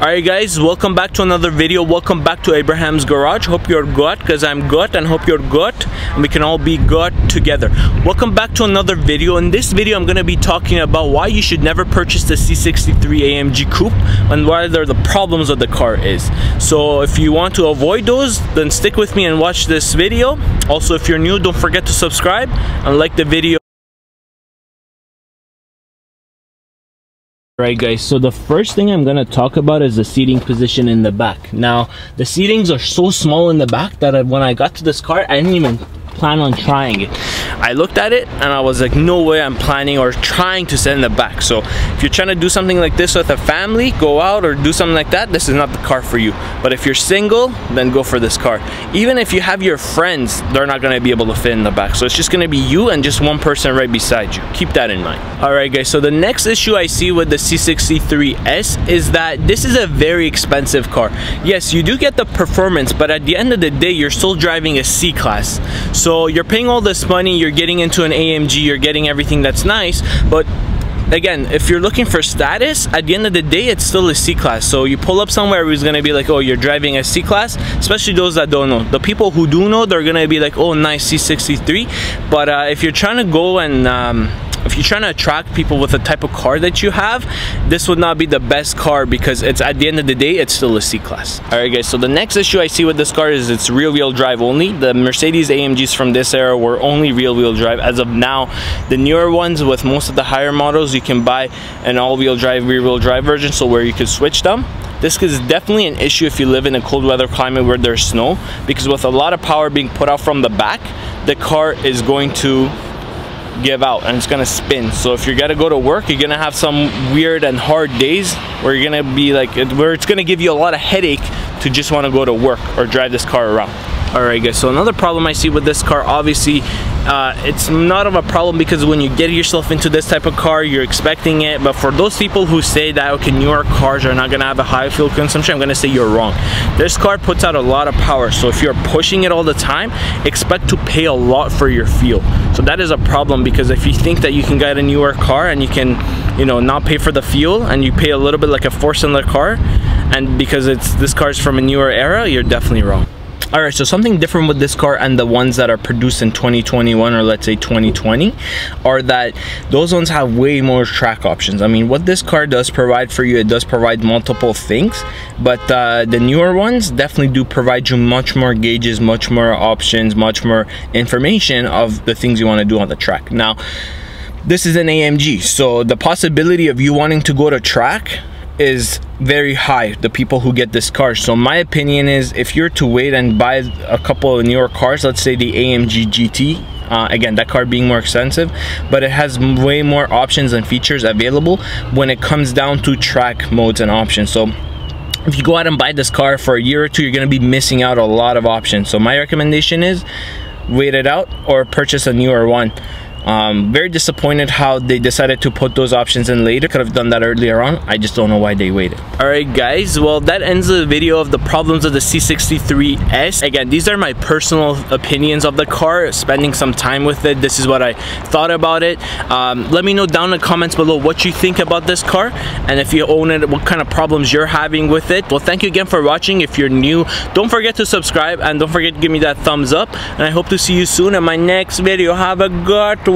Alright guys, welcome back to another video. Welcome back to Abraham's Garage. Hope you're good, because I'm good, and hope you're good, and we can all be good together. Welcome back to another video. In this video, I'm going to be talking about why you should never purchase the C63 AMG Coupe and what are the problems of the car is. So if you want to avoid those, then stick with me and watch this video. Also, if you're new, don't forget to subscribe and like the video. Right guys, so the first thing I'm going to talk about is the seating position in the back. Now, the seatings are so small in the back that when I got to this car, I didn't even plan on trying it. I looked at it and I was like, no way I'm planning or trying to sit in the back. So if you're trying to do something like this with a family, go out or do something like that, this is not the car for you. But if you're single, then go for this car. Even if you have your friends, they're not going to be able to fit in the back. So it's just going to be you and just one person right beside you. Keep that in mind. Alright guys, so the next issue I see with the C63S is that this is a very expensive car. Yes, you do get the performance, but at the end of the day, you're still driving a C-Class. So you're paying all this money, you're getting into an AMG, you're getting everything that's nice, but again, if you're looking for status, at the end of the day, it's still a C-Class. So you pull up somewhere who's gonna be like, oh, you're driving a C-Class, especially those that don't know. The people who do know, they're gonna be like, oh, nice C63. But if you're trying to go and if you're trying to attract people with the type of car that you have, this would not be the best car, because it's, at the end of the day, it's still a C-Class. Alright guys, so the next issue I see with this car is it's rear-wheel drive only. The Mercedes AMGs from this era were only rear-wheel drive. As of now, the newer ones with most of the higher models, you can buy an all-wheel drive, rear-wheel drive version, so where you could switch them. This is definitely an issue if you live in a cold weather climate where there's snow, because with a lot of power being put out from the back, the car is going to give out and it's gonna spin. So if you're gonna go to work, you're gonna have some weird and hard days where you're gonna be like, where it's gonna give you a lot of headache to just want to go to work or drive this car around. Alright guys, so another problem I see with this car, obviously it's not of a problem because when you get yourself into this type of car, you're expecting it. But for those people who say that, okay, newer cars are not gonna have a high fuel consumption, I'm gonna say you're wrong. This car puts out a lot of power, so if you're pushing it all the time, expect to pay a lot for your fuel. So that is a problem, because if you think that you can get a newer car and you can, you know, not pay for the fuel and you pay a little bit like a four-cylinder car, and because this car is from a newer era, you're definitely wrong. Alright, so something different with this car and the ones that are produced in 2021 or let's say 2020 are that those ones have way more track options. I mean, what this car does provide for you, it does provide multiple things, but the newer ones definitely do provide you much more gauges, much more options, much more information of the things you want to do on the track. Now, this is an AMG, so the possibility of you wanting to go to track is very high, the people who get this car. So my opinion is, if you're to wait and buy a couple of newer cars, let's say the AMG GT, again, that car being more expensive, but it has way more options and features available when it comes down to track modes and options. So if you go out and buy this car for a year or two, you're going to be missing out a lot of options. So my recommendation is wait it out or purchase a newer one. Very disappointed how they decided to put those options in later. Could have done that earlier on. I just don't know why they waited. Alright guys, well, that ends the video of the problems of the C63S. Again, these are my personal opinions of the car, spending some time with it. This is what I thought about it. Let me know down in the comments below what you think about this car, and if you own it, what kind of problems you're having with it. Well, thank you again for watching. If you're new, don't forget to subscribe and don't forget to give me that thumbs up, and I hope to see you soon in my next video. Have a good one.